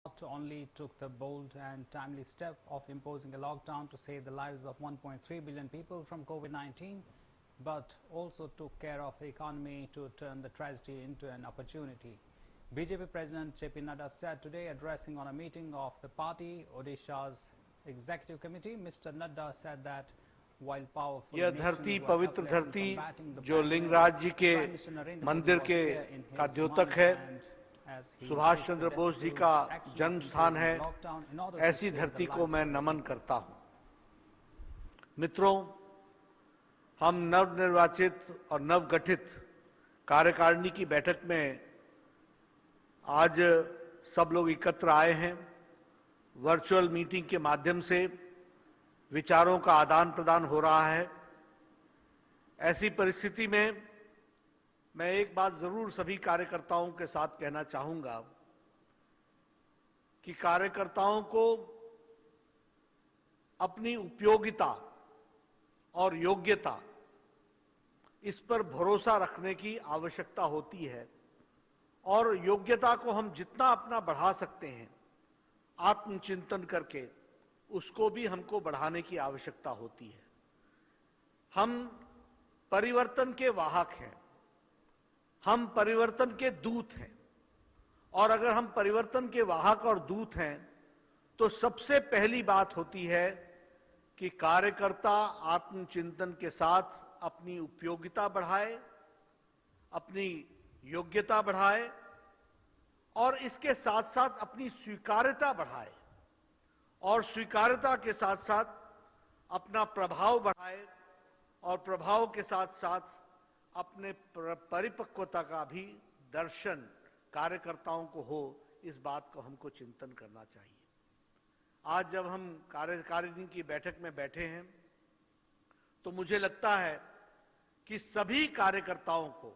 not only took the bold and timely step of imposing a lockdown to save the lives of 1.3 billion people from COVID-19, but also took care of the economy to turn the tragedy into an opportunity. BJP President JP Nadda said today, addressing on a meeting of the party, Odisha's executive committee, Mr. Nadda said that while powerful यह धरती पवित्र धरती जो लिंगराज जी के मंदिर के का द्योतक है, सुभाष चंद्र बोस जी का जन्म स्थान है, ऐसी धरती को मैं नमन करता हूं। मित्रों, हम नवनिर्वाचित और नवगठित कार्यकारिणी की बैठक में आज सब लोग एकत्र आए हैं। वर्चुअल मीटिंग के माध्यम से विचारों का आदान प्रदान हो रहा है। ऐसी परिस्थिति में मैं एक बात जरूर सभी कार्यकर्ताओं के साथ कहना चाहूंगा कि कार्यकर्ताओं को अपनी उपयोगिता और योग्यता इस पर भरोसा रखने की आवश्यकता होती है और योग्यता को हम जितना अपना बढ़ा सकते हैं आत्मचिंतन करके उसको भी हमको बढ़ाने की आवश्यकता होती है। हम परिवर्तन के वाहक हैं, हम परिवर्तन के दूत हैं और अगर हम परिवर्तन के वाहक और दूत हैं तो सबसे पहली बात होती है कि कार्यकर्ता आत्मचिंतन के साथ अपनी उपयोगिता बढ़ाए, अपनी योग्यता बढ़ाए और इसके साथ साथ अपनी स्वीकार्यता बढ़ाए और स्वीकार्यता के साथ साथ अपना प्रभाव बढ़ाए और प्रभाव के साथ साथ अपने परिपक्वता का भी दर्शन कार्यकर्ताओं को हो, इस बात को हमको चिंतन करना चाहिए। आज जब हम कार्यकारिणी की बैठक में बैठे हैं तो मुझे लगता है कि सभी कार्यकर्ताओं को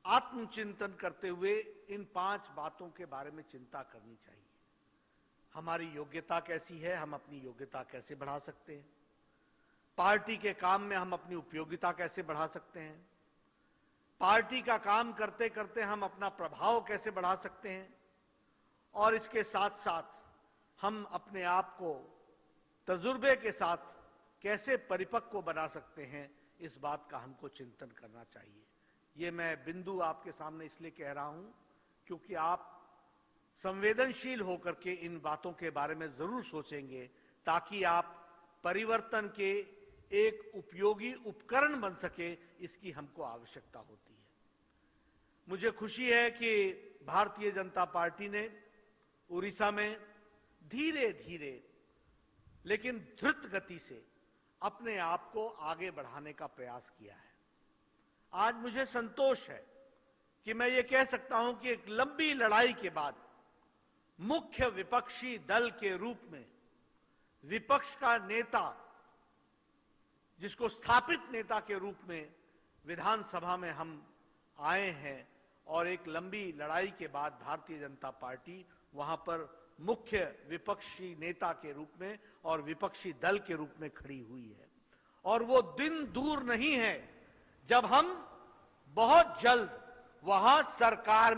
आत्मचिंतन करते हुए इन 5 बातों के बारे में चिंता करनी चाहिए। हमारी योग्यता कैसी है, हम अपनी योग्यता कैसे बढ़ा सकते हैं, पार्टी के काम में हम अपनी उपयोगिता कैसे बढ़ा सकते हैं, पार्टी का काम करते करते हम अपना प्रभाव कैसे बढ़ा सकते हैं और इसके साथ साथ हम अपने आप को तजुर्बे के साथ कैसे परिपक्व बना सकते हैं, इस बात का हमको चिंतन करना चाहिए। ये मैं बिंदु आपके सामने इसलिए कह रहा हूं क्योंकि आप संवेदनशील होकर के इन बातों के बारे में जरूर सोचेंगे ताकि आप परिवर्तन के एक उपयोगी उपकरण बन सके, इसकी हमको आवश्यकता होती है। मुझे खुशी है कि भारतीय जनता पार्टी ने उड़ीसा में धीरे धीरे लेकिन द्रुत गति से अपने आप को आगे बढ़ाने का प्रयास किया है। आज मुझे संतोष है कि मैं ये कह सकता हूं कि एक लंबी लड़ाई के बाद मुख्य विपक्षी दल के रूप में विपक्ष का नेता, जिसको स्थापित नेता के रूप में विधानसभा में हम आए हैं और एक लंबी लड़ाई के बाद भारतीय जनता पार्टी वहां पर मुख्य विपक्षी नेता के रूप में और विपक्षी दल के रूप में खड़ी हुई है और वो दिन दूर नहीं है जब हम बहुत जल्द वहां सरकार में